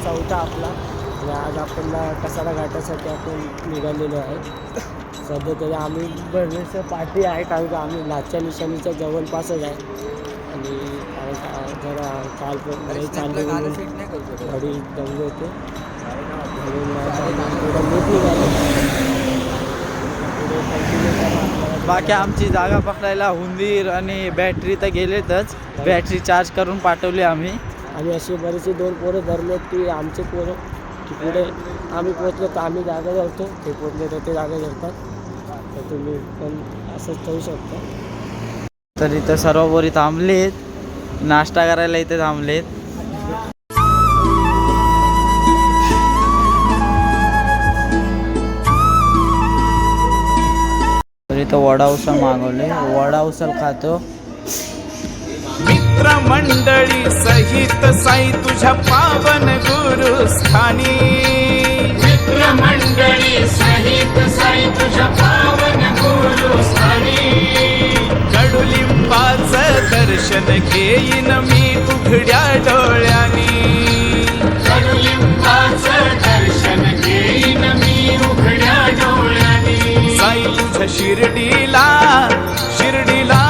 चौथा आपला आणि आज आपण कसारा घाटासाठी आपण निघालेलो आहे. सध्या तरी आम्ही बरेचसं पाठी आहे कारण की आम्ही लाच्या निशाणीच्या जवळपासच आहे आणि जरा काल पण चालले गाडी दमले होते बाकी आमची जागा पकडायला हुंदीर आणि बॅटरी तर गेलेतच. बॅटरी चार्ज करून पाठवली आम्ही. आणि असे बरेचसे 2 पोरं धरले की आमचे पोरं की पुढे आम्ही पोचलो तर आम्ही जागा धरतो, ते पोचले तर ते जागा धरतात. तर तुम्ही पण असंच ठेवू शकता. तर इथं सर्व पोरी थांबलेत, नाश्ता करायला इथे थांबलेत. तर इथं वडा उसळ मागवले, वडा उसळ खातो. मित्र मंडळी सहित साई तुझ्या पावन गुरुस्थानी. मित्र मंडळी सहित साई तुझ्या पावन गुरुस्थानी. कडुलिंबाचं दर्शन घेईन मी उघड्या डोळ्यांनी. कडुलिंबाचं दर्शन घेईन मी उघड्या डोळ्यांनी. साई तुझ्या शिर्डीला शिर्डीला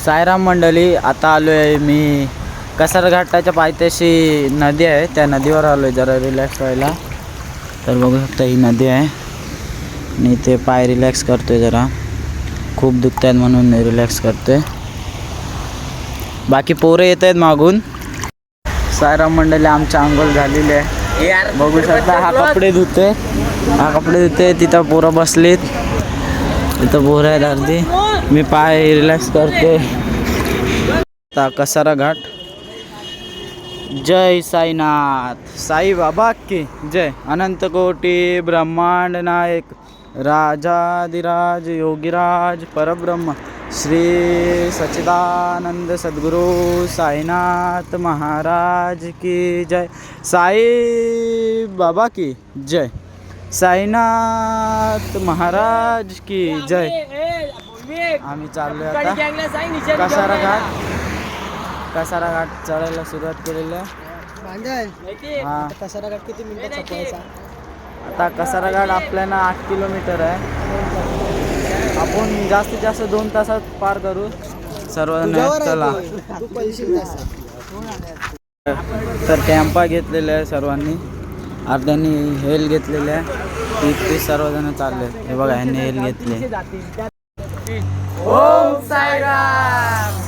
साईराम मंडळी, आता आलो आहे मी कसारा घाटाच्या पायथ्याशी नदी आहे, त्या नदीवर आलो आहे जरा रिलॅक्स व्हायला. तर बघू शकता ही नदी आहे आणि इथे पाय रिलॅक्स करतोय, जरा खूप दुखत आहेत म्हणून रिलॅक्स करतोय. बाकी पोरं येत आहेत मागून. साईराम मंडळी आमच्या अंघोळ झालेली आहे, बघू शकता. हा कपडे धुते, तिथं पोरं बसलीत, तिथं पोरं आहेत अर्धी. मी पाय रिलॅक्स करते. आता कसारा घाट. जय साईनाथ, साई बाबा की जय. अनंत कोटी ब्रह्मांड नायक राजाधिराज योगीराज परब्रह्म श्री सच्चिदानंद सद्गुरु साईनाथ महाराज की जय. साई बाबा की जय. साईनाथ महाराज की जय. आम्ही चाललोय आता कसारा घाट चढायला सुरुवात केलेली आहे. हा, कसारा घाट किती मिनिटाचा पळायचा? आता कसारा घाट आपल्याला 8 किलोमीटर आहे. आपण जास्तीत जास्त 2 तासात पार करू सर्वजण. चला. तर कॅम्पा घेतलेले आहे सर्वांनी, अर्ध्यांनी हेल घेतलेले आहे. इतके सर्वजण चालले. हे बघा, ह्यांनी हेल घेतले. ओम साईराम.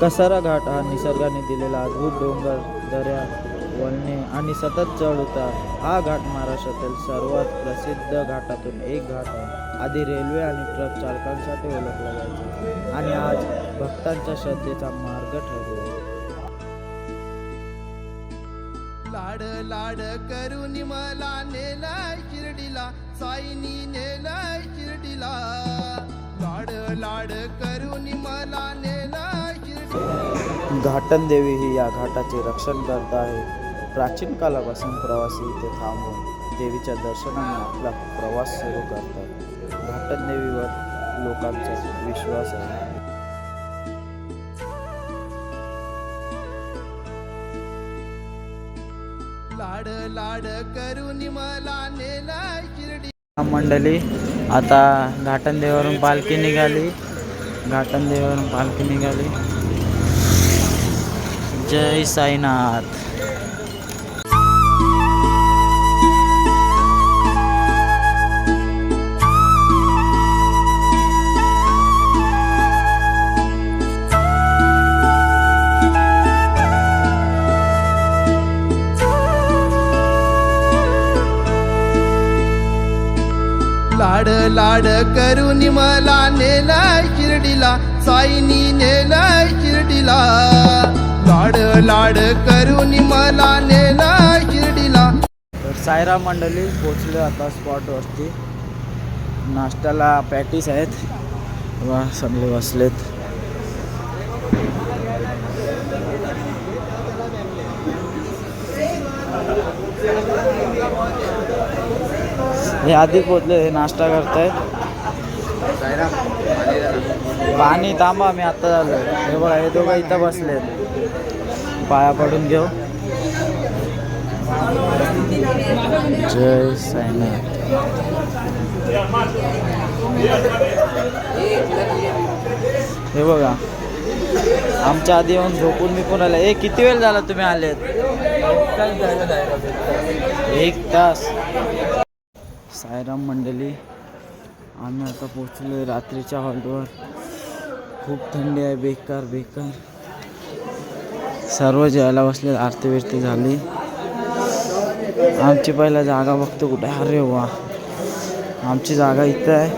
कसारा घाट हा निसर्गाने दिलेला अद्भुत डोंगर, दऱ्या, वळणे आणि सतत चढ उतार. हा घाट महाराष्ट्रातील सर्वात प्रसिद्ध घाटातून एक घाट आहे. आधी रेल्वे आणि ट्रक चालकांसाठी ओळखला जायचा आणि आज भक्तांच्या श्रद्धेचा मार्ग ठरला. लाड लाड करून मला नेलाय शिर्डीला, साईनी नेलाय शिर्डीला. लाड लाड करून मला नेलाय शिर्डीला. घाटन देवी ही या घाटाचे रक्षण करत आहे. प्राचीन कालापासून प्रवासी इथे थांबून देवीच्या दर्शनाने आपला प्रवास सुरू करतात. घाटन देवीवर लोकांचा विश्वास आहे. लाड लाड करून मला नेलाय शिर्डी. मंडळी, आता घाटन देवीवरून पालखी निघाली. जय साईनाथ. लाड लाड करून मला नेलाय शिर्डीला, साईनी नेलाय लाड करून मला नेला शिर्डीला. तर साईराम मंडळी पोचले आता स्पॉटवरती. नाश्त्याला पॅटीस आहेत, वा सगळे बसलेत. हे आधी पोचले, हे नाश्ता करतायत. पाणी थांबा, मी आता झालो. हे बघा, हे दोघं इथं बसलेत. पाया पडून घेऊ. जय साईनाथ. हे बघा, आमच्या आधी येऊन झोपून मी पण आले. ए किती वेळ झाला तुम्ही आलेत? 1 तास. साईराम मंडळी, आम्ही आता पोचलो रात्रीच्या हॉलवर. खूप थंडी आहे, बेकार बेकार. सर्व जेवायला बसले, आरती बिरती झाली. आमची पहिला जागा बघतो कुठे. अरे वा, आमची जागा इथं आहे.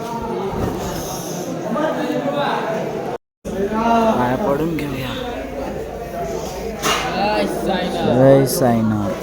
पाया पडून घेऊया. जय साईनाथ.